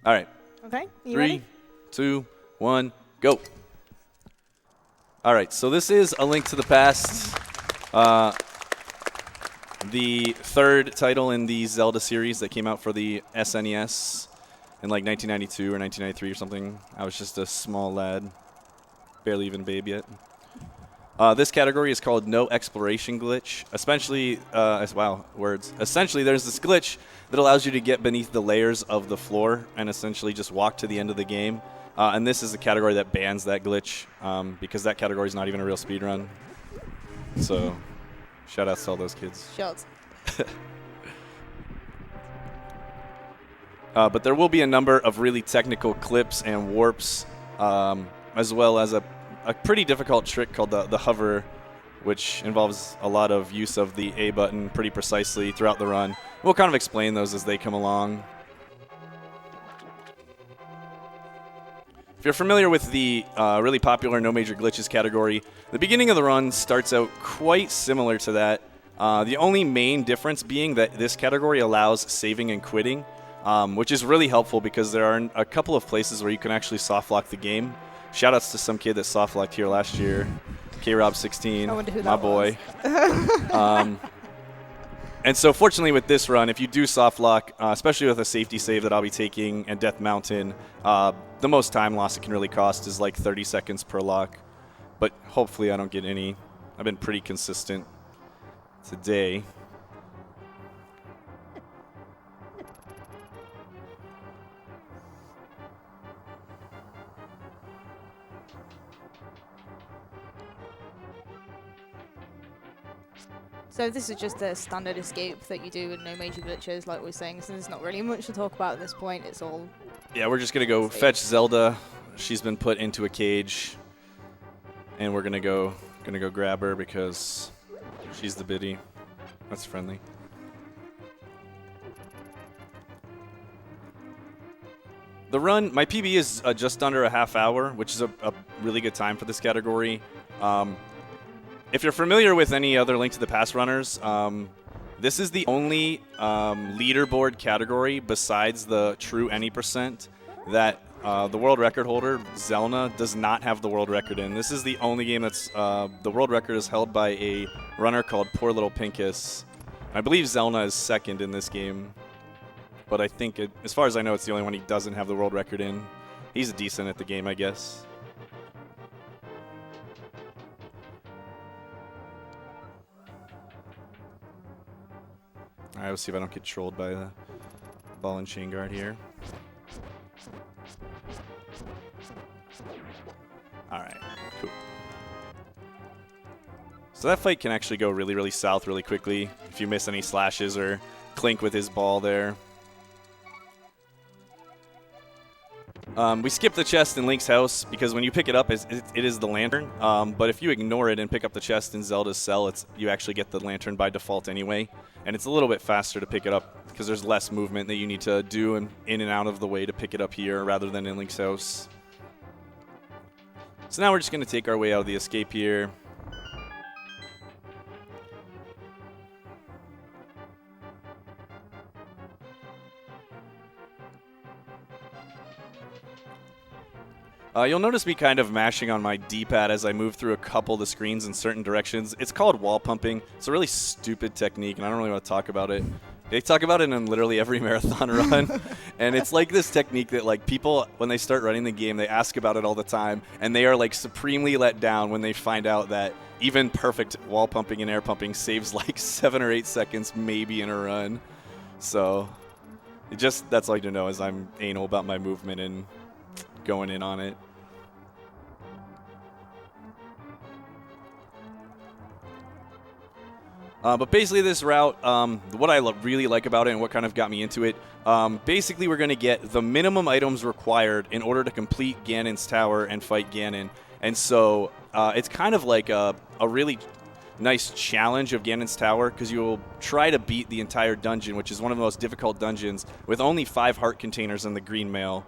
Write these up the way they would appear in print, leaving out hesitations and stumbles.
All right. Okay, you 3, ready? 2, 1, go. All right, so this is A Link to the Past, the third title in the Zelda series that came out for the SNES in like 1992 or 1993 or something. I was just a small lad, barely even a babe yet. This category is called No Exploration Glitch. Essentially, Essentially, there's this glitch that allows you to get beneath the layers of the floor and essentially just walk to the end of the game. And this is a category that bans that glitch because that category is not even a real speedrun. So, shout outs to all those kids. Shots. But there will be a number of really technical clips and warps, as well as a pretty difficult trick called the hover, which involves a lot of use of the A button pretty precisely throughout the run. We'll kind of explain those as they come along. If you're familiar with the really popular No Major Glitches category, the beginning of the run starts out quite similar to that. The only main difference being that this category allows saving and quitting, which is really helpful because there are a couple of places where you can actually soft lock the game. Shoutouts to some kid that soft locked here last year, K-Rob16, I wonder who my that boy. And so fortunately with this run, if you do soft lock, especially with a safety save that I'll be taking and Death Mountain, the most time loss it can really cost is like 30 seconds per lock. But hopefully I don't get any. I've been pretty consistent today. So this is just a standard escape that you do with no major glitches, like we're saying. So there's not really much to talk about at this point. It's all. Yeah, we're just gonna go fetch Zelda. She's been put into a cage, and we're gonna go grab her because she's the biddy. That's friendly. The run, my PB is just under a half hour, which is a really good time for this category. If you're familiar with any other Link to the Past runners, this is the only leaderboard category besides the true any percent that the world record holder, Zelda, does not have the world record in. This is the only game that's, the world record is held by a runner called Poor Little Pincus. I believe Zelda is second in this game, but I think, as far as I know, it's the only one he doesn't have the world record in. He's decent at the game, I guess. All right, let's see if I don't get trolled by the ball and chain guard here. All right, cool. So that fight can actually go really, really south really quickly if you miss any slashes or Clink with his ball there. We skip the chest in Link's house because when you pick it up, it is the lantern. But if you ignore it and pick up the chest in Zelda's cell, you actually get the lantern by default anyway. And it's a little bit faster to pick it up because there's less movement that you need to do in and out of the way to pick it up here rather than in Link's house. So now we're just going to take our way out of the escape here. You'll notice me kind of mashing on my D-pad as I move through a couple of the screens in certain directions. It's called wall pumping. It's a really stupid technique, and I don't really want to talk about it. They talk about it in literally every marathon run, and it's like this technique that like people, when they start running the game, they ask about it all the time, and they are like supremely let down when they find out that even perfect wall pumping and air pumping saves like 7 or 8 seconds maybe in a run. So that's all you need to know is I'm anal about my movement and going in on it. But basically this route, what I really like about it and what kind of got me into it, basically we're going to get the minimum items required in order to complete Ganon's tower and fight Ganon. And so it's kind of like a really nice challenge of Ganon's tower because you will try to beat the entire dungeon, which is one of the most difficult dungeons, with only 5 heart containers in the green mail.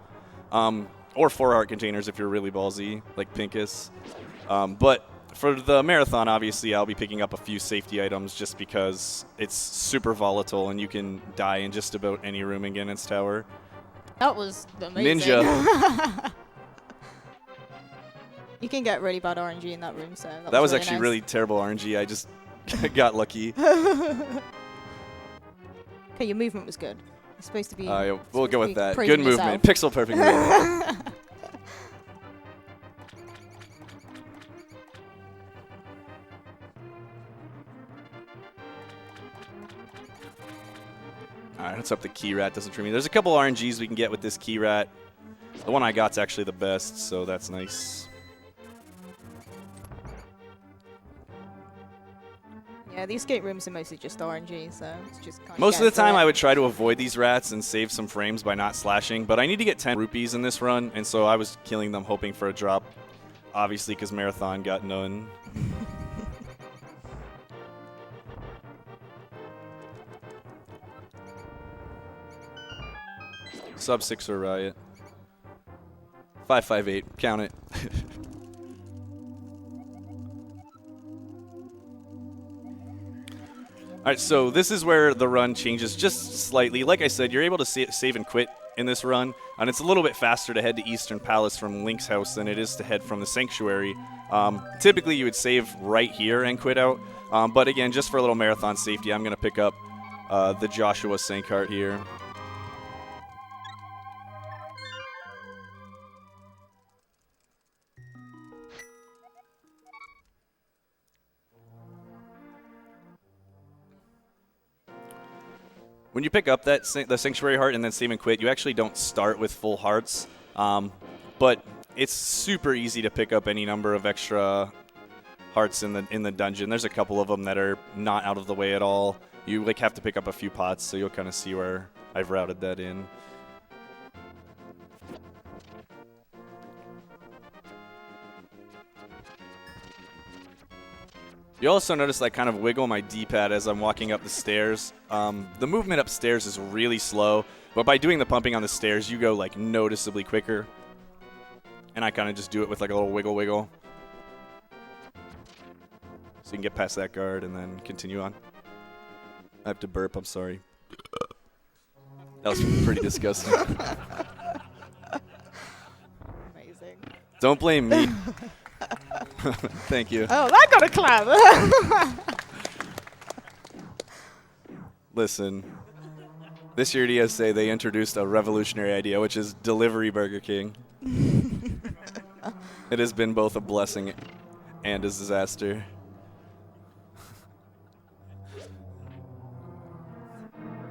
Or 4 heart containers if you're really ballsy, like Pincus. But for the marathon, obviously, I'll be picking up a few safety items just because it's super volatile and you can die in just about any room in Ganon's tower. That was amazing. Ninja. You can get really bad RNG in that room, so That was really actually nice. really terrible RNG. I just got lucky. Okay, your movement was good. It's supposed to be. We'll go with that. Praising Good movement. yourself. Pixel perfect movement. Alright, let's hope the key rat doesn't trip me. There's a couple RNGs we can get with this key rat. The one I got's actually the best, so that's nice. Yeah, the escape rooms are mostly just RNG, so it's just kind of. Most of the time I would try to avoid these rats and save some frames by not slashing, but I need to get 10 rupees in this run, and so I was killing them hoping for a drop. Obviously, because Marathon got none. Sub 6 or Riot. 558, count it. Alright, so this is where the run changes just slightly. Like I said, you're able to save and quit in this run, and it's a little bit faster to head to Eastern Palace from Link's house than it is to head from the Sanctuary. Typically, you would save right here and quit out, but again, just for a little marathon safety, I'm going to pick up the Joshua Sankart here. When you pick up the Sanctuary Heart and then save and quit, you actually don't start with full hearts, but it's super easy to pick up any number of extra hearts in the dungeon. There's a couple of them that are not out of the way at all. You like have to pick up a few pots, so you'll kind of see where I've routed that in. You also notice I kind of wiggle my D-pad as I'm walking up the stairs. The movement upstairs is really slow, but by doing the pumping on the stairs, you go like noticeably quicker. And I kind of just do it with like a little wiggle. So you can get past that guard and then continue on. I have to burp, I'm sorry. That was pretty disgusting. Amazing. Don't blame me. Thank you. Oh, that got a clap. Listen, this year at ESA, they introduced a revolutionary idea, which is delivery Burger King. It has been both a blessing and a disaster.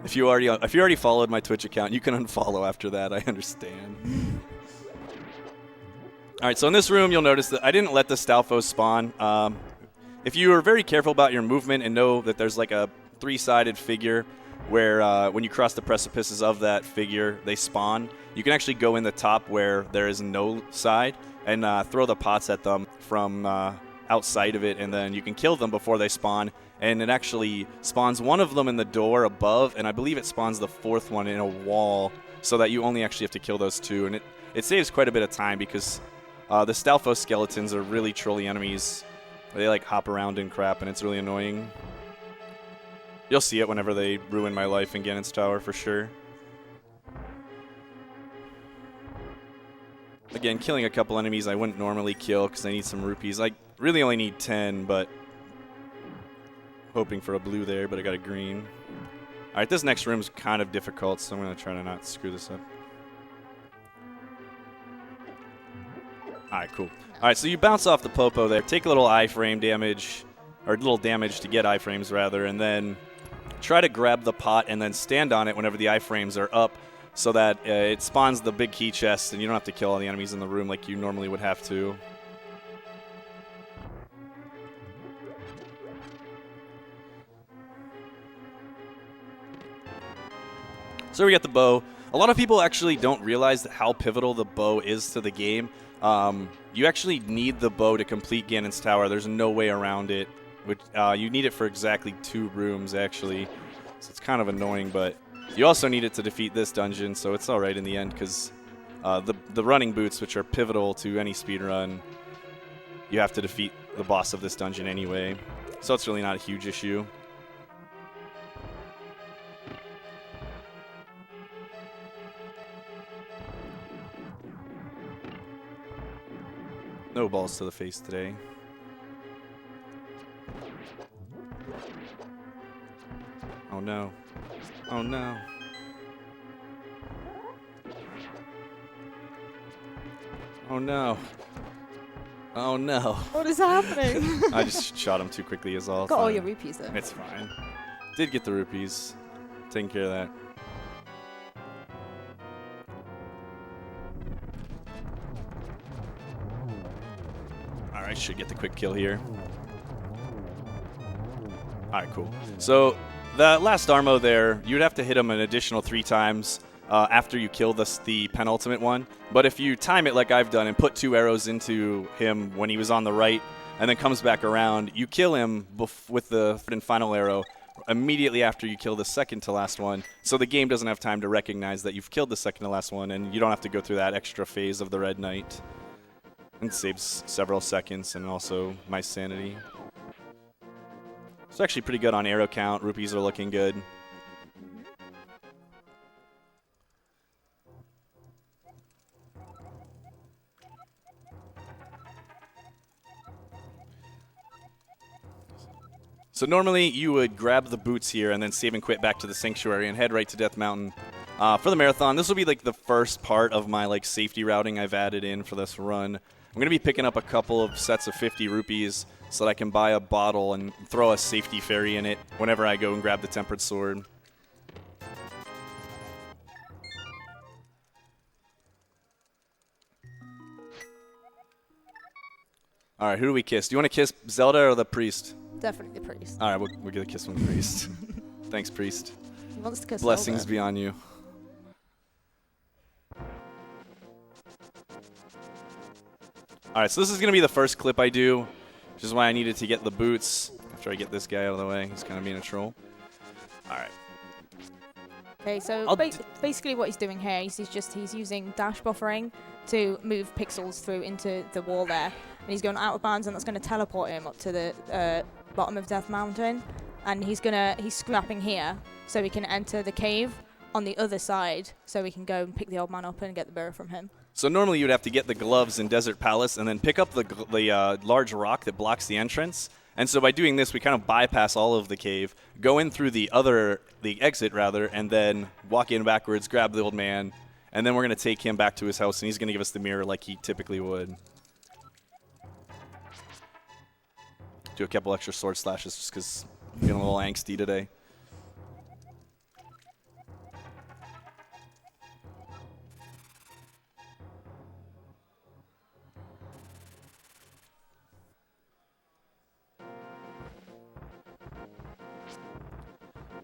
If you already followed my Twitch account, you can unfollow after that. I understand. All right, so in this room, you'll notice that I didn't let the Stalfos spawn. If you are very careful about your movement and know that there's like a three-sided figure where when you cross the precipices of that figure, they spawn, you can actually go in the top where there is no side and throw the pots at them from outside of it, and then you can kill them before they spawn. And it actually spawns one of them in the door above, and I believe it spawns the fourth one in a wall, so that you only actually have to kill those two. And it saves quite a bit of time because the Stalfos skeletons are really trolly enemies. They like hop around and crap, and it's really annoying. You'll see it whenever they ruin my life in Ganon's Tower for sure. Again, killing a couple enemies I wouldn't normally kill because I need some rupees. I really only need 10, but hoping for a blue there, but I got a green. All right, this next room's kind of difficult, so I'm going to try to not screw this up. All right, cool. All right, so you bounce off the Popo there. Take a little iframe damage, or a little damage to get iframes, rather, and then try to grab the pot and then stand on it whenever the iframes are up so that it spawns the big key chest and you don't have to kill all the enemies in the room like you normally would have to. So we got the bow. A lot of people actually don't realize how pivotal the bow is to the game. You actually need the bow to complete Ganon's Tower. There's no way around it. You need it for exactly 2 rooms, actually. So it's kind of annoying, but you also need it to defeat this dungeon, so it's all right in the end, because the running boots, which are pivotal to any speedrun, you have to defeat the boss of this dungeon anyway. So it's really not a huge issue. No balls to the face today. Oh no. Oh no. Oh no. Oh no. What is happening? I just shot him too quickly is all. Got all Fine. your rupees though. It's fine. Did get the rupees. Taking care of that. Alright, should get the quick kill here. Alright, cool. So, the last Armo there, you'd have to hit him an additional 3 times after you kill the penultimate one. But if you time it like I've done and put 2 arrows into him when he was on the right and then comes back around, you kill him with the third and final arrow immediately after you kill the second to last one. So the game doesn't have time to recognize that you've killed the second to last one, and you don't have to go through that extra phase of the Red Knight. And saves several seconds and also my sanity. It's actually pretty good on arrow count. Rupees are looking good. So normally you would grab the boots here and then save and quit back to the Sanctuary and head right to Death Mountain. For the marathon, this will be like the first part of my like safety routing I've added in for this run. I'm going to be picking up a couple of sets of 50 rupees so that I can buy a bottle and throw a safety fairy in it whenever I go and grab the Tempered Sword. All right, who do we kiss? Do you want to kiss Zelda or the priest? Definitely the priest. All right, we'll get a kiss from the priest. Thanks, priest. He wants to kiss Blessings Zelda. be on you. All right, so this is going to be the first clip I do, which is why I needed to get the boots after I get this guy out of the way. He's kind of being a troll. All right. Okay, so basically what he's doing here is he's using dash buffering to move pixels through into the wall there. And he's going out of bounds, and that's going to teleport him up to the bottom of Death Mountain. And he's scrapping here so he can enter the cave on the other side so we can go and pick the old man up and get the mirror from him. So normally you'd have to get the gloves in Desert Palace and then pick up the large rock that blocks the entrance. And so by doing this, we kind of bypass all of the cave, go in through the exit rather, and then walk in backwards, grab the old man, and then we're going to take him back to his house, and he's going to give us the mirror like he typically would. Do a couple extra sword slashes just because I'm feeling a little angsty today.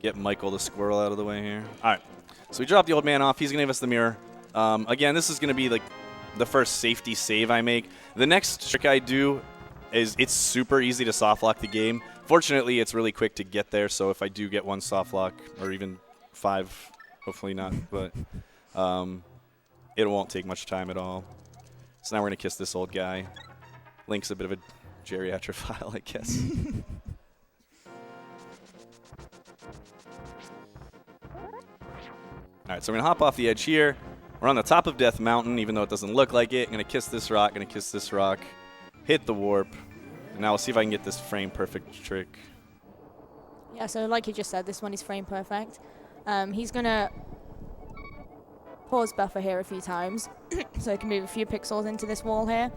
Get Michael the squirrel out of the way here. All right, so we drop the old man off. He's going to give us the mirror. Again, this is going to be like the first safety save I make. The next trick I do is it's super easy to soft lock the game. Fortunately, it's really quick to get there, so if I do get one soft lock, or even 5, hopefully not, but it won't take much time at all. So now we're going to kiss this old guy. Link's a bit of a geriatrophile, I guess. All right, so we're going to hop off the edge here. We're on the top of Death Mountain, even though it doesn't look like it. I'm going to kiss this rock, hit the warp, and now we'll see if I can get this frame perfect trick. Yeah, so like you just said, this one is frame perfect. He's going to pause buffer here a few times, so he can move a few pixels into this wall here.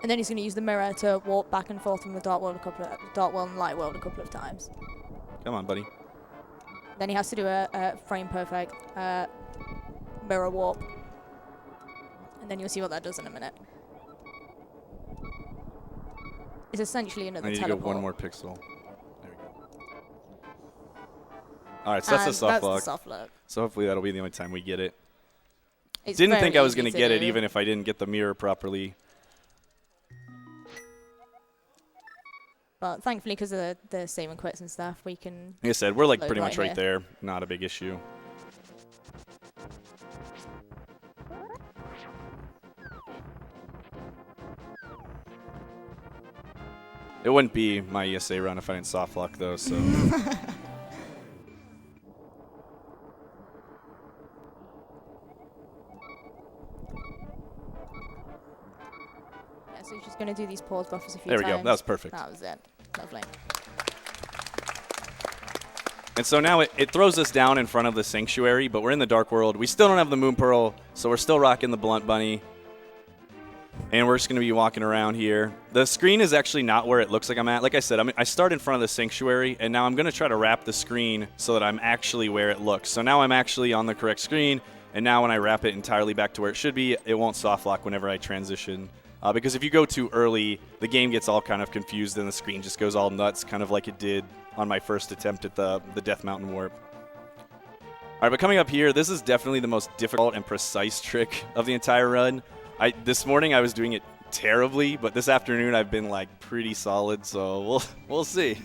And then he's going to use the mirror to warp back and forth from the dark world and light world a couple of times. Come on, buddy. Then he has to do a frame perfect mirror warp. And then you'll see what that does in a minute. It's essentially another I need teleport. to go one more pixel. There we go. All right, so that's the soft lock. That's the soft lock. So hopefully that'll be the only time we get it. It's Didn't very think I was easy going to get it do. even if I didn't get the mirror properly. But thankfully, because of the save and quits and stuff, we can... Like I said, we're like load pretty much right here. there. Not a big issue. It wouldn't be my ESA run if I didn't soft lock though, so. So he's just going to do these pause buffers a few There times. we go. That was perfect. That was it. Lovely. And so now it throws us down in front of the sanctuary, but we're in the Dark World. We still don't have the Moon Pearl, so we're still rocking the Blunt Bunny. And we're just going to be walking around here. The screen is actually not where it looks like I'm at. Like I said, I start in front of the sanctuary, and now I'm going to try to wrap the screen so that I'm actually where it looks. So now I'm actually on the correct screen, and now when I wrap it entirely back to where it should be, it won't soft lock whenever I transition. Because if you go too early, the game gets all kind of confused, and the screen just goes all nuts, kind of like it did on my first attempt at the Death Mountain Warp. All right, but coming up here, this is definitely the most difficult and precise trick of the entire run. This morning I was doing it terribly, but this afternoon I've been like pretty solid, so we'll see.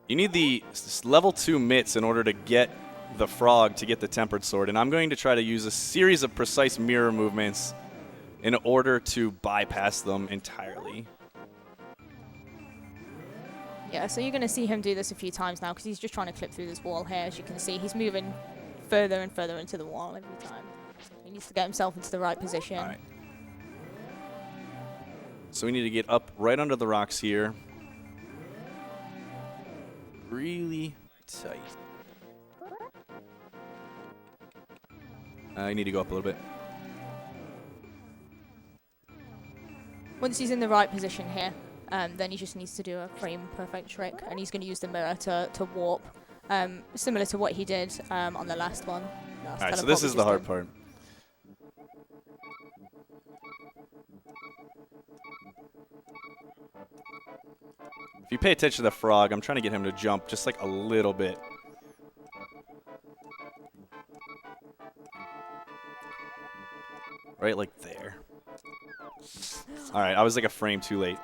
You need the level 2 mitts in order to get the frog to get the tempered sword, and I'm going to try to use a series of precise mirror movements in order to bypass them entirely. Yeah, so you're going to see him do this a few times now because he's just trying to clip through this wall here. As you can see, he's moving further and further into the wall every time. He needs to get himself into the right position. All right. So we need to get up right under the rocks here. Really tight. I need to go up a little bit. Once he's in the right position here, then he just needs to do a frame perfect trick, and he's going to use the mirror to warp, similar to what he did on the last one. All right, so this is the hard part. If you pay attention to the frog, I'm trying to get him to jump just like a little bit. Right like there. All right, I was like a frame too late.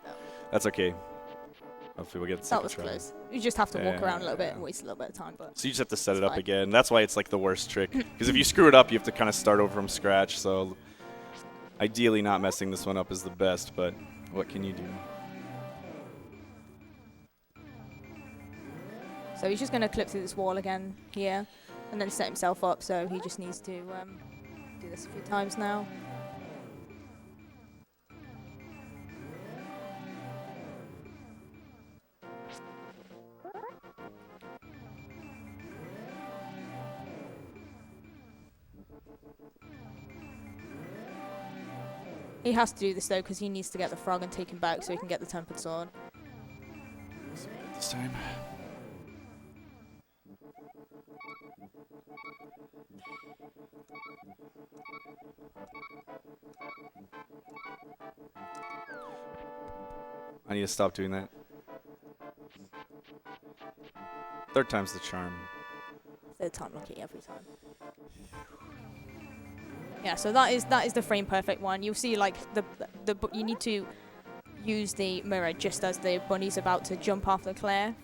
That's okay. Hopefully we'll get the second try. That was close. You just have to walk around a little bit and waste a little bit of time. But so you just have to set it up again. That's why it's like the worst trick. Because if you screw it up, you have to kind of start over from scratch. So ideally not messing this one up is the best, but what can you do? So he's just going to clip through this wall again here and then set himself up. So he just needs to do this a few times now. He has to do this though because he needs to get the frog and take him back so he can get the tempered sword. This time. I need to stop doing that. Third time's the charm. Third time lucky every time. Yeah, so that is the frame perfect one. You'll see like you need to use the mirror just as the bunny's about to jump off the cliff.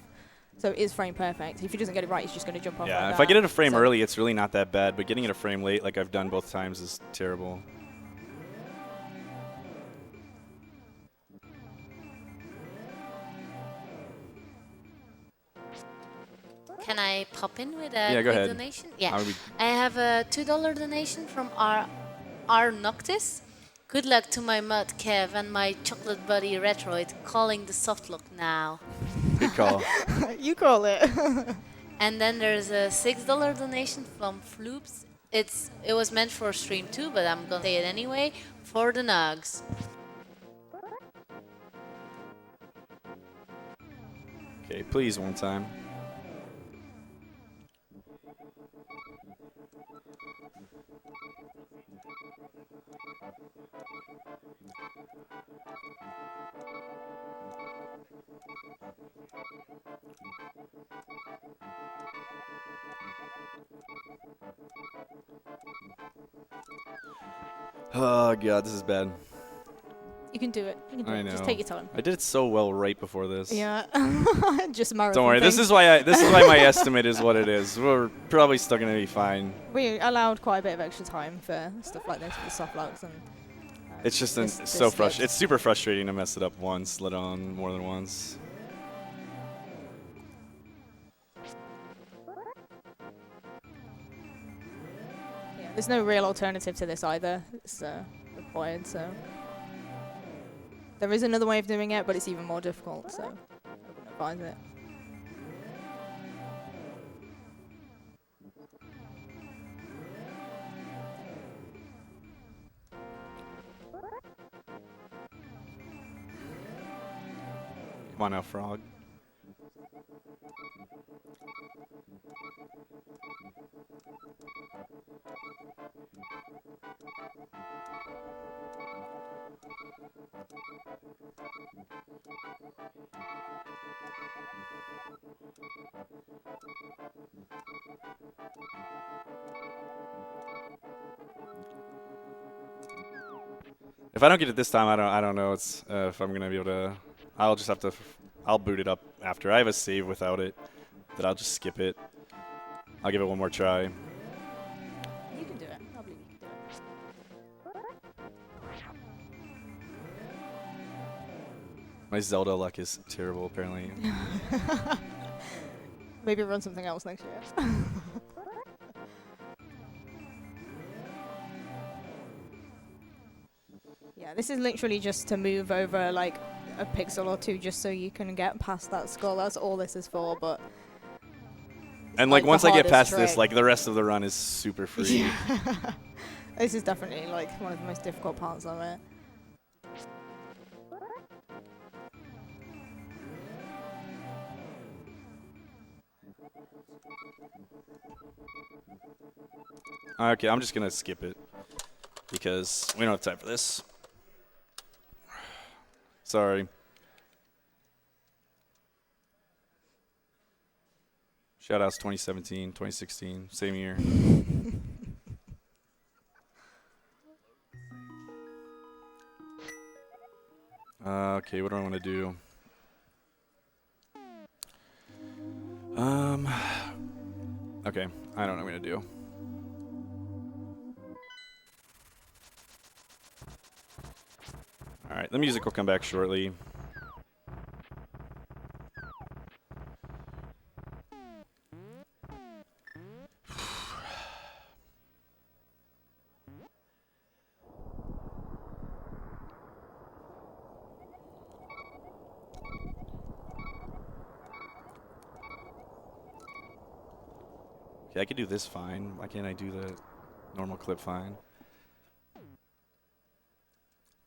So it is frame perfect. If he doesn't get it right, he's just going to jump off. Yeah, like if that. I get it a frame early, it's really not that bad. But getting it a frame late, like I've done both times, is terrible. Can I pop in with a go quick ahead. donation? Yeah. I have a $2 donation from R Noctis. Good luck to my Mud Kev and my chocolate buddy Retroid, calling the soft lock now. Good call. You call it. And then there's a $6 donation from Floops. It was meant for stream too, but I'm gonna say it anyway, for the nugs. Okay, please one time. Oh god, this is bad. You can do it. You can do I it. know. Just take your time. I did it so well right before this. Yeah. Just marathon. Don't worry. thing. This is why my estimate is what it is. We're probably still gonna be fine. We allowed quite a bit of extra time for stuff like this, for the soft locks and. It's just this so glitch. frustrating. It's super frustrating to mess it up once, let alone more than once. Yeah, There's no real alternative to this either. It's required, so. There is another way of doing it, but it's even more difficult, so I wouldn't advise it. Come on now, frog. If I don't get it this time, I don't know if I'm gonna be able to. I'll just have to. I'll boot it up after. I have a save without it, that I'll just skip it. I'll give it one more try. You can do it. I believe you can do it. My Zelda luck is terrible, apparently. Maybe run something else next year. Yeah, this is literally just to move over like a pixel or two just so you can get past that skull. That's all this is for, but... And like once I get past trick. this, like the rest of the run is super free. Yeah. This is definitely like one of the most difficult parts of it. Okay, I'm just gonna skip it because we don't have time for this. Sorry. Shoutouts 2017, 2016, same year. Okay, what do I want to do? Okay, I don't know what I'm gonna do. All right, the music will come back shortly. Okay, I could do this fine. Why can't I do the normal clip fine?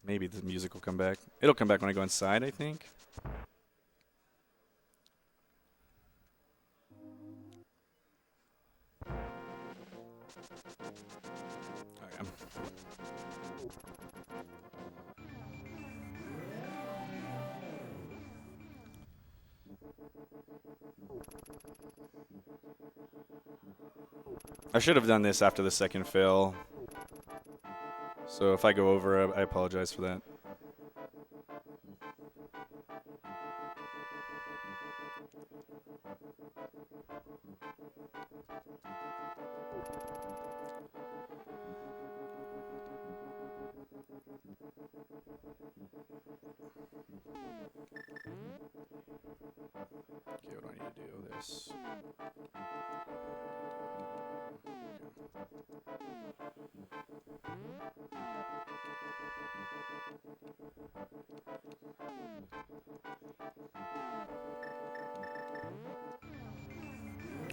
Maybe the music will come back. It'll come back when I go inside, I think. Okay. I should have done this after the second fail. So if I go over, I apologize for that. Okay, what do I need to do? This.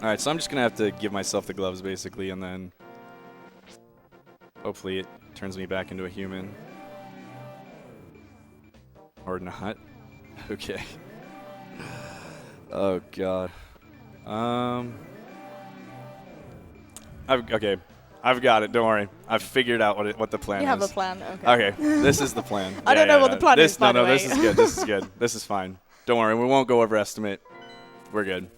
Alright, so I'm just going to have to give myself the gloves, basically, and then hopefully it turns me back into a human. Or not. Okay. Oh, God. Okay, I've got it. Don't worry. I've figured out what the plan is. You have a plan, okay. Okay, this is the plan. I don't know what the plan is, by the way. This is good. This is good. This is fine. Don't worry. We won't go over estimate. We're good.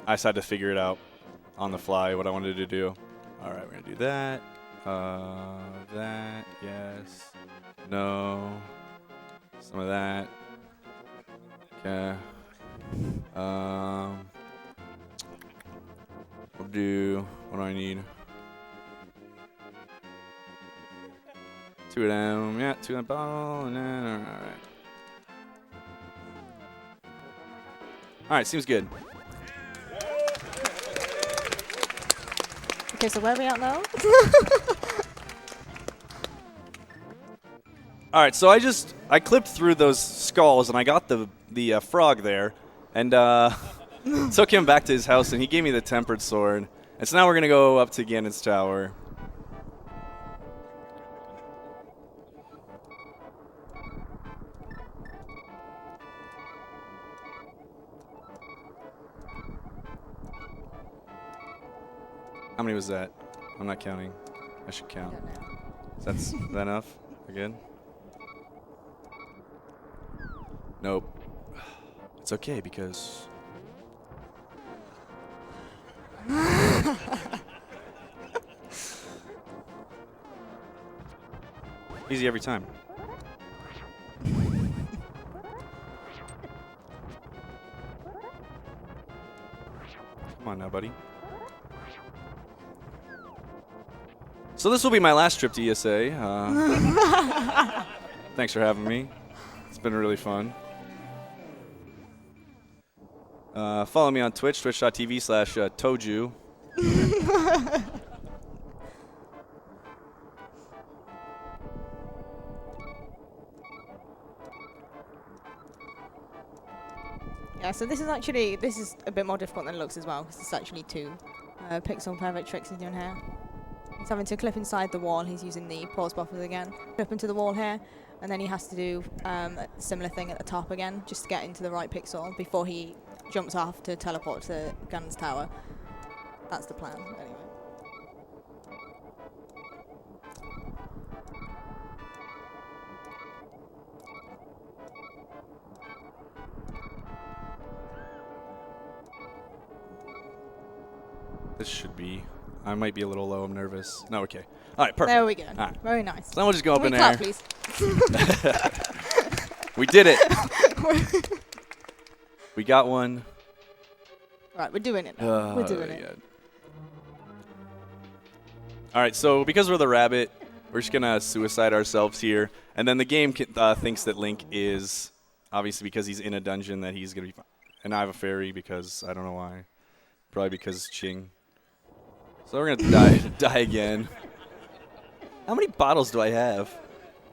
I just had to figure it out on the fly what I wanted to do. All right, we're going to do that. That, yes. No. Some of that. Okay. We'll do, what do I need? 2 of them, yeah, 2 in the bottle, and then, all right. All right, seems good. Okay, so where are we at now? All right, so I clipped through those skulls and I got the frog there, and took him back to his house, and he gave me the tempered sword. And so now we're gonna go up to Ganon's tower. How many was that? I'm not counting. I should count. That's that enough? We're good? Nope. It's okay because... Easy every time. Come on now, buddy. So this will be my last trip to ESA. Thanks for having me. It's been really fun. Follow me on Twitch, twitch.tv/Toju. Yeah, so this is a bit more difficult than it looks as well, because it's actually 2 pixel perfect tricks he's doing here. He's having to clip inside the wall. He's using the pause buffers again. Clip into the wall here, and then he has to do a similar thing at the top again, just to get into the right pixel before he jumps off to teleport to Ganon's tower. That's the plan, anyway. This should be... I might be a little low. I'm nervous. No, okay. All right, perfect. There we go. All right. Very nice. So we'll just go up in clap, there. please? We did it. We got one. Right, we're doing it now. We're doing it. All right, so because we're the rabbit, we're just going to suicide ourselves here. And then the game thinks that Link is, obviously because he's in a dungeon, that he's going to be fine. And I have a fairy because, I don't know why. Probably because Ching. So we're going to die again. How many bottles do I have?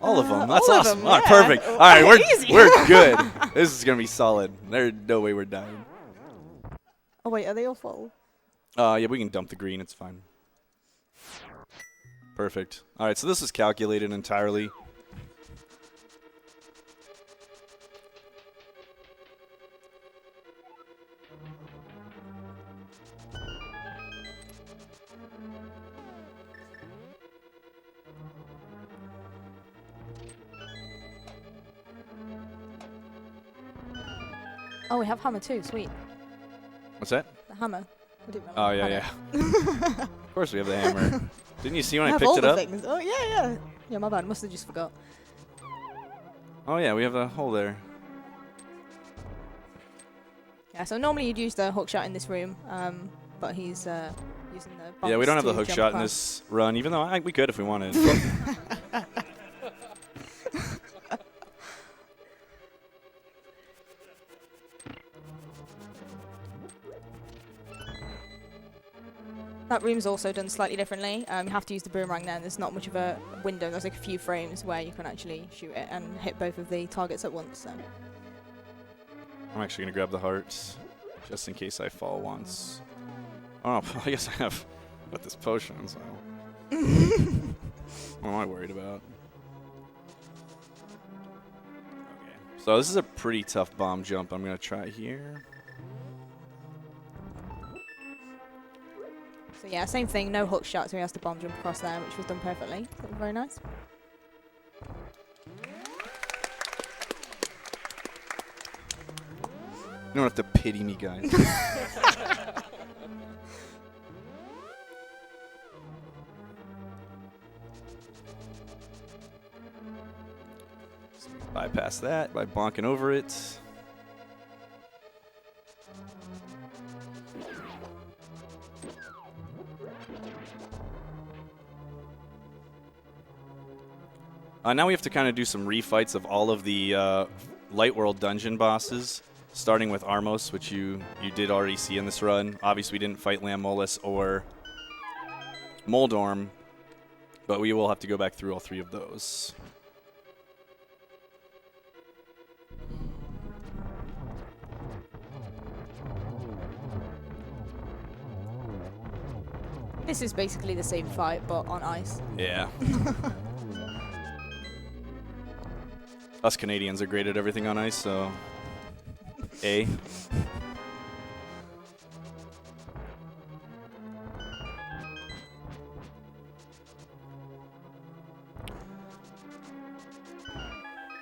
All of them. That's all of awesome. them, All right, yeah. perfect. All right, we're good. This is going to be solid. There's no way we're dying. Oh, wait, are they all full? Yeah, we can dump the green. It's fine. Perfect. All right, so this is calculated entirely. Oh, we have hammer too. Sweet. What's that? The hammer. I didn't Oh, realize we yeah, had yeah. Of course we have the hammer. Didn't you see when I have picked all it the up? things. Oh, yeah. Yeah, my bad. Must have just forgot. Oh, yeah, we have a hole there. Yeah, so normally you'd use the hook shot in this room, but he's using the Yeah, we don't have the bumps hook to shot jump in across. this run, even though we could if we wanted. That room's also done slightly differently. You have to use the boomerang there. There's not much of a window. There's like a few frames where you can actually shoot it and hit both of the targets at once. So. I'm actually going to grab the hearts, just in case I fall once. Oh, I guess I have got this potion, so... What am I worried about? Okay. So this is a pretty tough bomb jump I'm going to try here. So yeah, same thing, no hook shot, so he has to bomb jump across there, which was done perfectly. That was very nice. You don't have to pity me, guys. Bypass that by bonking over it. Now we have to kind of do some refights of all of the Light World dungeon bosses, starting with Armos, which you did already see in this run. Obviously, we didn't fight Lamolus or Moldorm, but we will have to go back through all 3 of those. This is basically the same fight, but on ice. Yeah. Us Canadians are great at everything on ice, so A.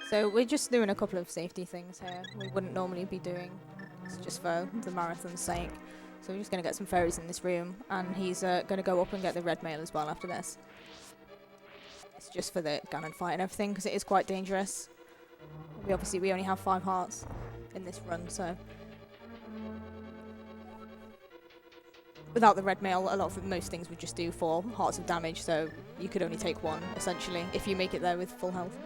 So we're just doing a couple of safety things here. We wouldn't normally be doing. It's just for the marathon's sake. So we're just going to get some fairies in this room, and he's going to go up and get the red mail as well after this. It's just for the Ganon fight and everything, because it is quite dangerous. We only have 5 hearts in this run, so without the red mail, most things would just do 4 hearts of damage. So you could only take 1 essentially if you make it there with full health.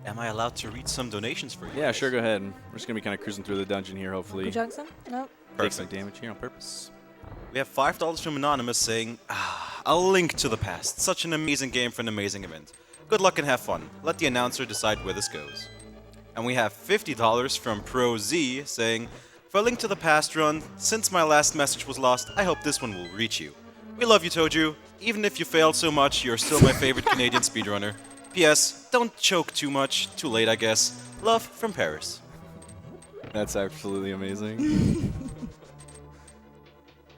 Am I allowed to read some donations for you? Yeah, guys? sure, go ahead. We're just going to be kind of cruising through the dungeon here, hopefully. Uncle Jackson? No. Take some damage here on purpose. We have $5 from Anonymous saying, A Link to the Past. Such an amazing game for an amazing event. Good luck and have fun. Let the announcer decide where this goes. And we have $50 from Pro Z saying, for A Link to the Past run, since my last message was lost, I hope this one will reach you. We love you, Toju. Even if you failed so much, you're still my favorite Canadian speedrunner. P.S. Don't choke too much. Too late, I guess. Love from Paris. That's absolutely amazing.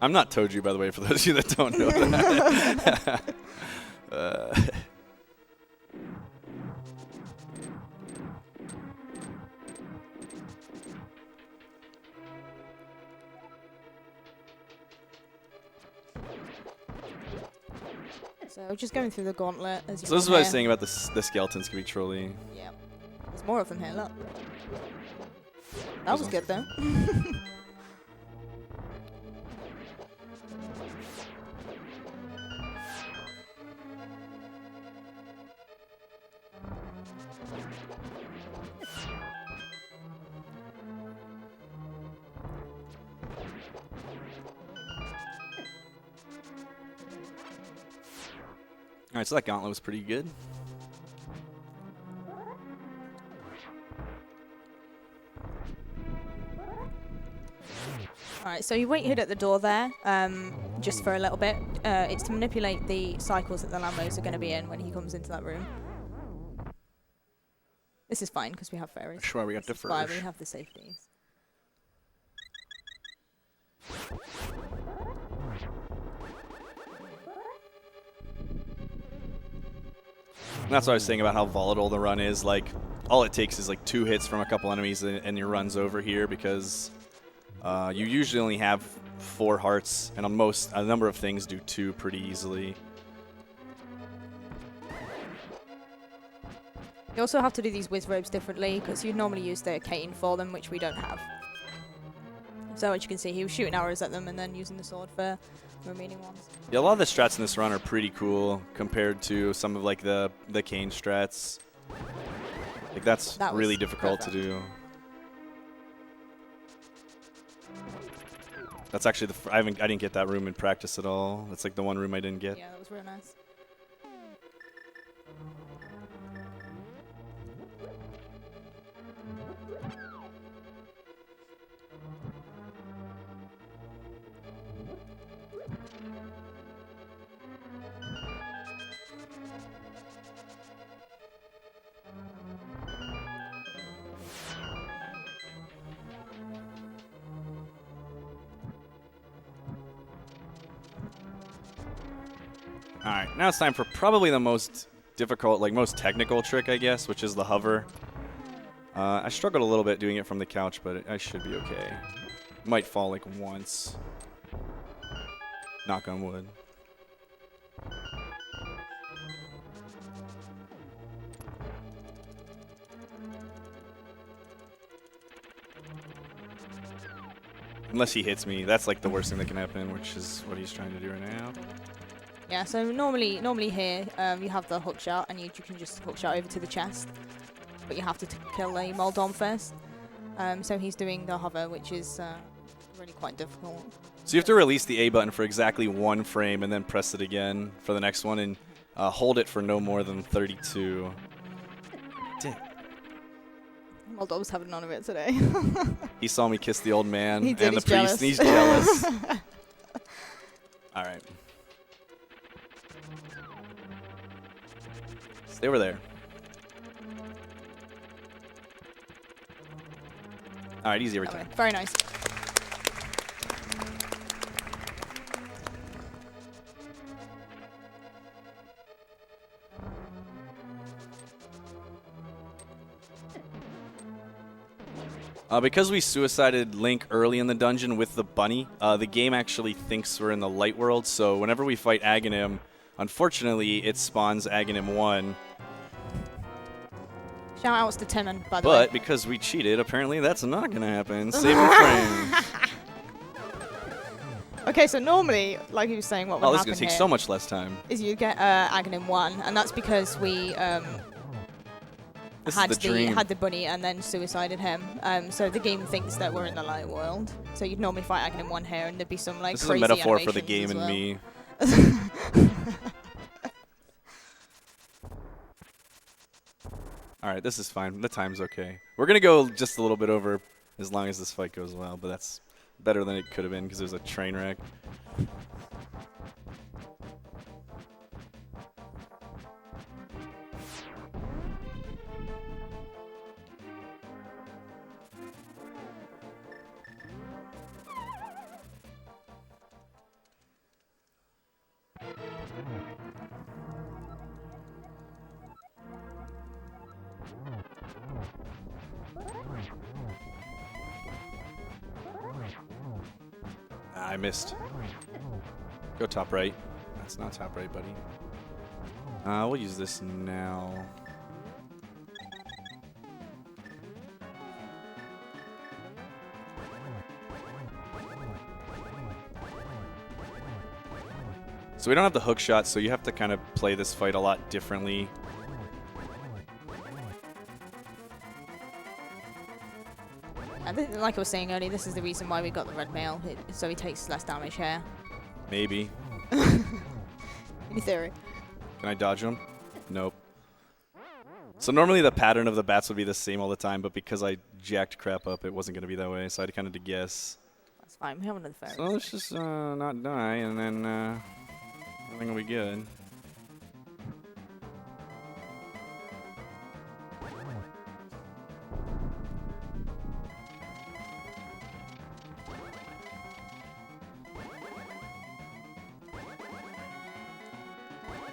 I'm not Toju, by the way, for those of you that don't know that. So just going through the gauntlet. As you So this is can what I was hear. saying about the skeletons can be trolly. Yeah. There's more of them here, look. That was good though. Alright, so that gauntlet was pretty good. Alright, so you wait hid at the door there, just for a little bit. It's to manipulate the cycles that the Lambos are going to be in when he comes into that room. This is fine, because we have fairies. Sure, we got This the is why first. we have the safeties. And that's what I was saying about how volatile the run is. Like, all it takes is like 2 hits from a couple enemies and your run's over here, because you usually only have 4 hearts, and on a number of things do 2 pretty easily. You also have to do these whiz robes differently, because you'd normally use the cane for them, which we don't have. So as you can see, he was shooting arrows at them and then using the sword for the remaining ones. Yeah, a lot of the strats in this run are pretty cool compared to some of like the cane strats. Like that was really difficult perfect. to do. That's actually I didn't get that room in practice at all. That's like the one room I didn't get. Yeah, that was real nice. Alright, now it's time for probably the most difficult, like most technical trick, I guess, which is the hover. I struggled a little bit doing it from the couch, but I should be okay. Might fall like once. Knock on wood. Unless he hits me. That's like the worst thing that can happen, which is what he's trying to do right now. Yeah, so normally here you have the hook shot, and you can just hook shot over to the chest, but you have to kill a Moldom first. So he's doing the hover, which is really quite difficult. So you have to release the A button for exactly 1 frame, and then press it again for the next one, and hold it for no more than 32. Damn. Moldom's having none of it today. He saw me kiss the old man He did, and the he's priest, jealous. and he's jealous. All right. Stay over there. All right, easy every time. Okay, very nice. Because we suicided Link early in the dungeon with the bunny, the game actually thinks we're in the light world, so whenever we fight Aghanim, unfortunately, it spawns Aghanim 1. Shout outs to Timon, by the way. But because we cheated, apparently that's not going to happen. Saving frames. Okay, so normally, like he was saying, what would Oh, this is happen going to take here so much less time. is you get Aghanim 1, and that's because we This had is the dream. had the bunny and then suicided him. So the game thinks that we're in the light world. So you'd normally fight Aghanim 1 here, and there'd be some like This is a crazy metaphor for the animations game as and well. me. All right, this is fine. The time's okay. We're going to go just a little bit over as long as this fight goes well, but that's better than it could have been because it was a train wreck. I missed. Go top right. That's not top right, buddy. We'll use this now. So we don't have the hook shot, so you have to kind of play this fight a lot differently. Like I was saying earlier, this is the reason why we got the red mail, so he takes less damage here. Maybe. Any theory? Can I dodge him? Nope. So normally the pattern of the bats would be the same all the time, but because I jacked crap up, it wasn't going to be that way, so I had kind of to guess. That's fine, we have another fairy. So let's just not die, and then everything will be good.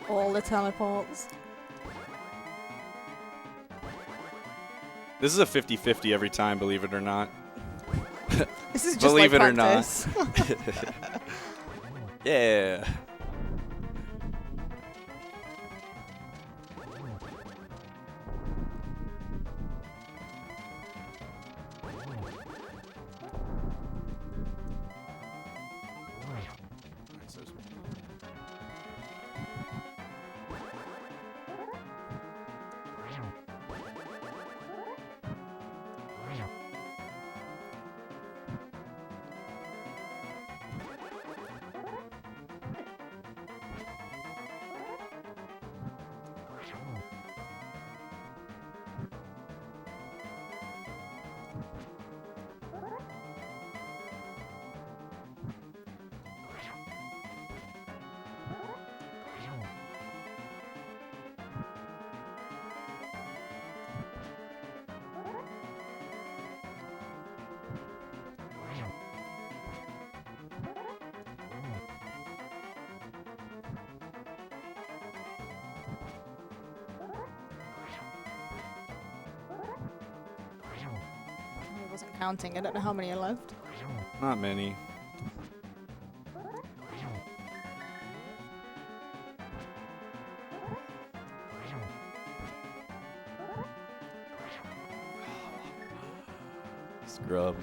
All the teleports. This is a 50-50 every time, believe it or not. This is just Believe like it or practice. not. Yeah. I wasn't counting, I don't know how many are left. Not many. Scrub.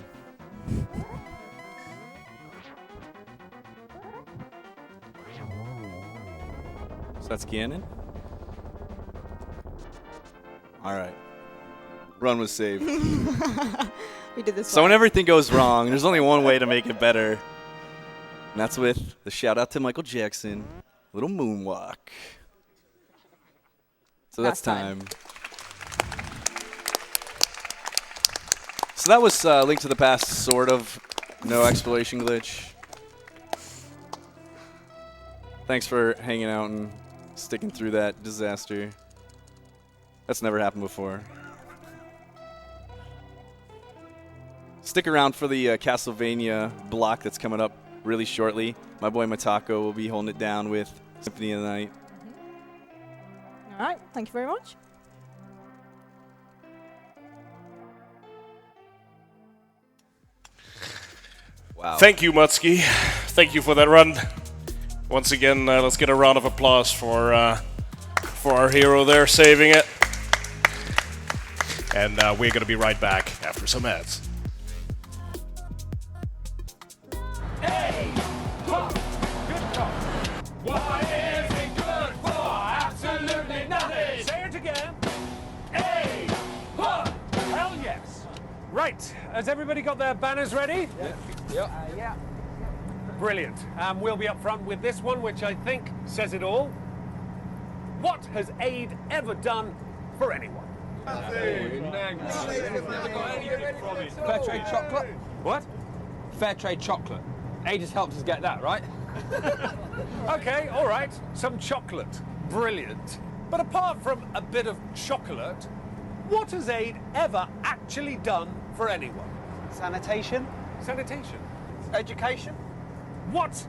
So that's Gannon. All right. Run was saved. We did this. So when everything goes wrong, there's only one way to make it better. And that's with the shout out to Michael Jackson. Little moonwalk. So that's time. So that was Link to the Past, sort of. No exploration glitch. Thanks for hanging out and sticking through that disaster. That's never happened before. Stick around for the Castlevania block that's coming up really shortly. My boy Matako will be holding it down with Symphony of the Night. All right, thank you very much. Wow. Thank you, Muttski. Thank you for that run. Once again, let's get a round of applause for our hero there saving it. And we're going to be right back after some ads. Hey! Huh! Good job. What is it good for? Absolutely nothing. Say it again. Hey! Huh! Hell yes. Right. Has everybody got their banners ready? Yeah. Brilliant. We'll be up front with this one, which I think says it all. What has aid ever done for anyone? Fair trade chocolate. What? Fair trade chocolate. Aid has helped us get that, right? Okay, all right. Some chocolate. Brilliant. But apart from a bit of chocolate, what has aid ever actually done for anyone? Sanitation. Sanitation. Education. What?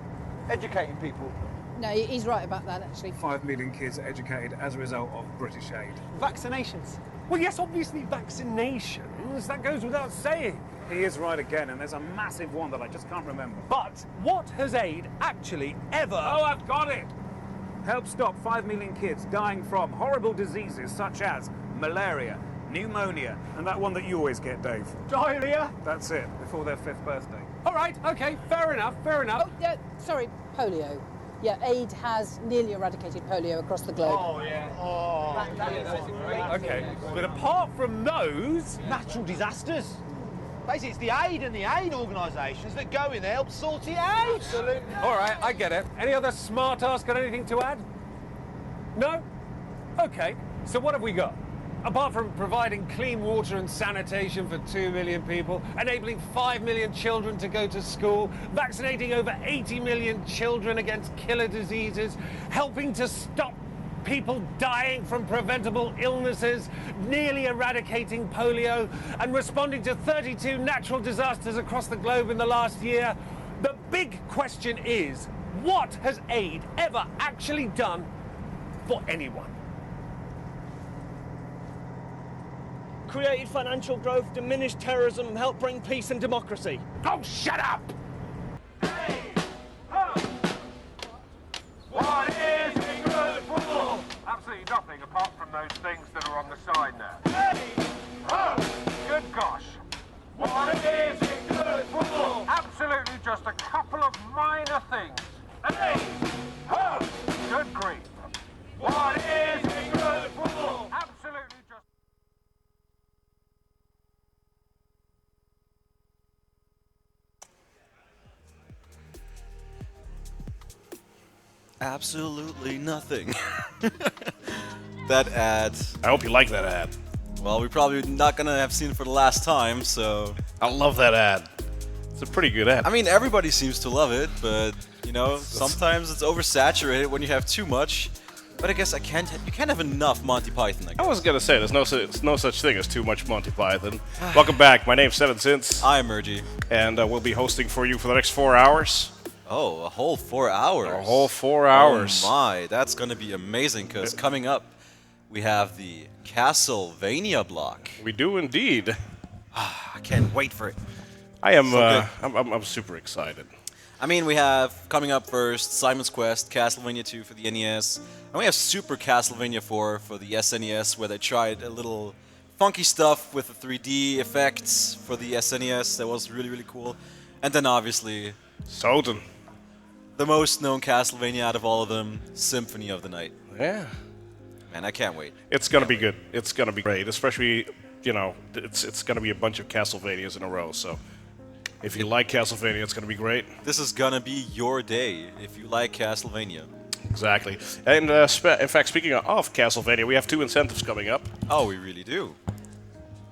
Educating people. No, he's right about that, actually. 5 million kids are educated as a result of British aid. Vaccinations. Well, yes, obviously vaccinations. That goes without saying. He is right again, and there's a massive one that I just can't remember. But what has aid actually ever... Oh, I've got it! Help stop 5 million kids dying from horrible diseases such as malaria, pneumonia, and that one that you always get, Dave. Diarrhea? That's it, before their 5th birthday. All right, okay, fair enough. Oh, yeah, sorry, polio. Yeah, aid has nearly eradicated polio across the globe. Oh, yeah. Okay, but apart from those... Natural disasters. Basically, it's the aid and the aid organisations that go in there help sort it out. Absolutely. All right, I get it. Any other smart ass got anything to add? No? Okay, so what have we got? Apart from providing clean water and sanitation for 2 million people, enabling 5 million children to go to school, vaccinating over 80 million children against killer diseases, helping to stop people dying from preventable illnesses, nearly eradicating polio, and responding to 32 natural disasters across the globe in the last year, the big question is, what has aid ever actually done for anyone? Created financial growth, diminished terrorism, helped bring peace and democracy. Oh, shut up! What is it good for? Absolutely nothing apart from those things that are on the side now. Good gosh. What is it good for? Absolutely just a couple of minor things. Good grief. What is it good for? Absolutely just... Absolutely nothing. That ad. I hope you like that ad. Well, we're probably not gonna have seen it for the last time, so. I love that ad. It's a pretty good ad. I mean, everybody seems to love it, but you know, sometimes it's oversaturated when you have too much. But I guess you can't have enough Monty Python. I was gonna say there's no such thing as too much Monty Python. Welcome back. My name's 7 Cents. I'm Mergy. And we'll be hosting for you for the next 4 hours. Oh, a whole 4 hours. A whole 4 hours. Oh my, that's gonna be amazing, because coming up, we have the Castlevania block. We do indeed. I can't wait for it. I am. So I'm super excited. I mean, we have coming up first Simon's Quest, Castlevania 2 for the NES, and we have Super Castlevania 4 for the SNES, where they tried a little funky stuff with the 3D effects for the SNES. That was really, really cool. And then obviously Soden. The most known Castlevania out of all of them, Symphony of the Night. Yeah. Man, I can't wait. It's gonna be good. It's gonna be great, especially, you know, it's gonna be a bunch of Castlevanias in a row. So, if you like Castlevania, it's gonna be great. This is gonna be your day if you like Castlevania. Exactly. And in fact, speaking of Castlevania, we have 2 incentives coming up. Oh, we really do.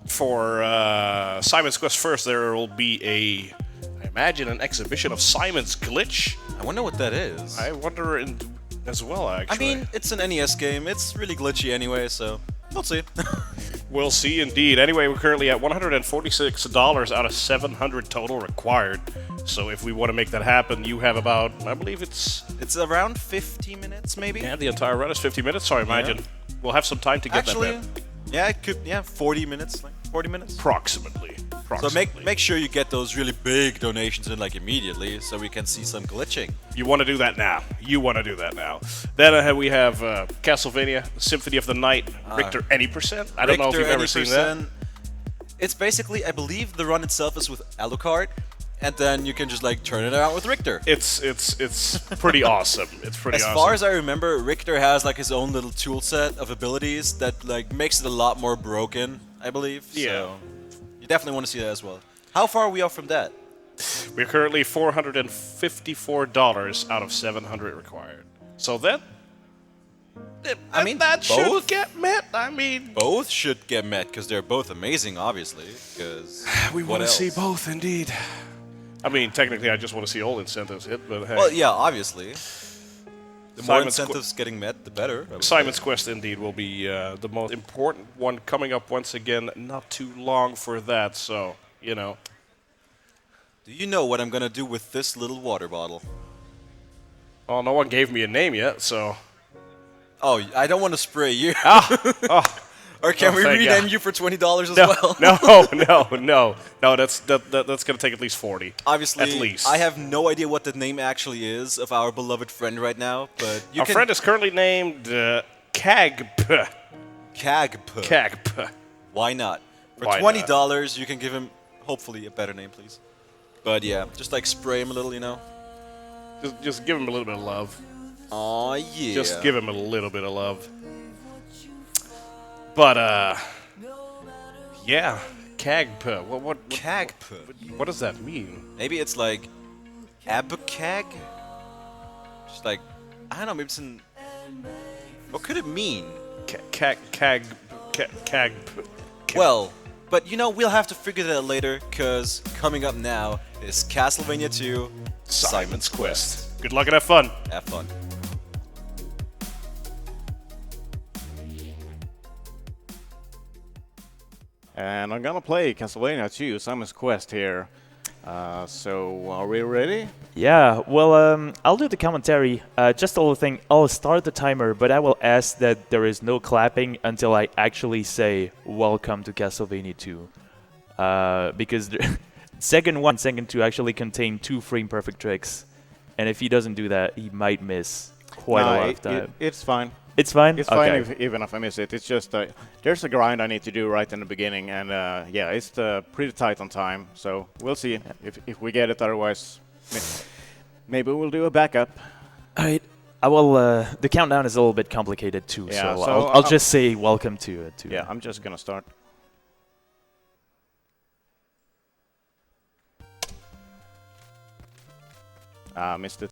For Simon's Quest first, there will be I imagine, an exhibition of Simon's Glitch. I wonder what that is. I wonder as well, actually. I mean, it's an NES game. It's really glitchy anyway, so we'll see. We'll see, indeed. Anyway, we're currently at $146 out of 700 total required. So if we want to make that happen, you have about, I believe it's around 50 minutes, maybe? Yeah, the entire run is 50 minutes, so I imagine we'll have some time to get Actually, that bit. Yeah, it could, 40 minutes, 40 minutes? Approximately. So make sure you get those really big donations in immediately, so we can see some glitching. You want to do that now. Then we have Castlevania Symphony of the Night, Richter any percent. I don't know if you've ever seen that. It's basically, I believe the run itself is with Alucard, and then you can just turn it around with Richter. It's pretty awesome. It's pretty awesome. As far as I remember, Richter has his own little tool set of abilities that makes it a lot more broken, I believe. Yeah. So you definitely want to see that as well. How far are we off from that? We're currently $454 out of 700 required. So that should get met. I mean, both should get met because they're both amazing, obviously. Because we want to see both, indeed. I mean, technically, I just want to see all incentives hit, but hey. Well, yeah, obviously. The more incentives getting met, the better. Simon's Quest, indeed, will be the most important one coming up once again. Not too long for that, so, you know. Do you know what I'm going to do with this little water bottle? Oh, no one gave me a name yet, so... Oh, I don't want to spray you. Or can we rename you for $20 as well? No. That's gonna take at least 40. Obviously, at least. I have no idea what the name actually is of our beloved friend right now, but our friend is currently named Kagp. Kagp. Why not? For $20, you can give him hopefully a better name, please. But yeah, just spray him a little, you know. Just give him a little bit of love. Aw, yeah. Just give him a little bit of love. But, yeah, Kagp. What Kagp? What does that mean? Maybe it's Abukag? Just I don't know, maybe it's in... What could it mean? Kagp. Well, but we'll have to figure that out later, because coming up now is Castlevania 2, Simon's Quest. Good luck and have fun. Have fun. And I'm gonna play Castlevania 2, Simon's Quest here. So, are we ready? Yeah, well, I'll do the commentary. Just a little thing, I'll start the timer, but I will ask that there is no clapping until I actually say, welcome to Castlevania 2. Because second 1 and second 2 actually contain 2 frame-perfect tricks. And if he doesn't do that, he might miss quite a lot of time. It's fine. It's fine? It's fine even if I miss it. It's just there's a grind I need to do right in the beginning, and yeah, it's pretty tight on time. So we'll see if we get it. Otherwise, maybe we'll do a backup. All right. I will. The countdown is a little bit complicated too, yeah, so I'll just say welcome to it. Yeah, I'm just gonna start. Missed it.